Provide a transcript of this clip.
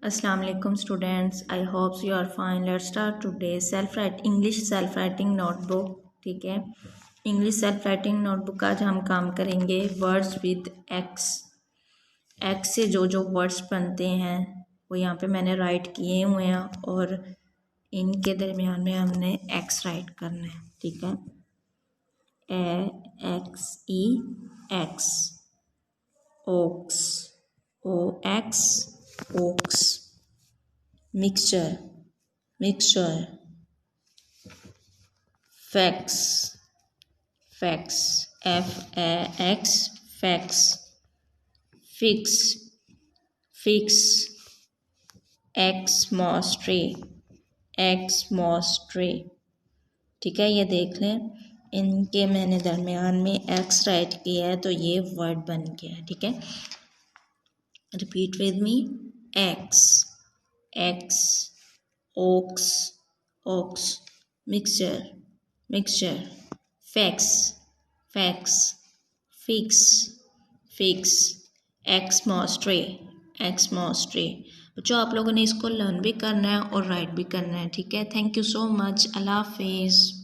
अस्सलाम वालेकुम students, I hopes you are fine. Let's start today English self writing notebook. ठीक है, English self writing notebook आज हम काम करेंगे वर्ड्स विद एक्स। एक्स से जो जो वर्ड्स बनते हैं वो यहाँ पे मैंने राइट किए हुए हैं और इनके दरमियान में हमने एक्स राइट करना है। ठीक है, A X, ox, O X, ox, mixture, fax, F A X, fax, fix, Xmas tree. ठीक है, ये देख लें, इनके मैंने दरमियान में एक्स राइट किया है तो ये वर्ड बन गया है। ठीक है, repeat with me, X, ox, mixture, fax, fix, Xmas tree. बच्चों, आप लोगों ने इसको लर्न भी करना है और राइट भी करना है। ठीक है, थैंक यू सो मच, अल्लाह हाफिज़।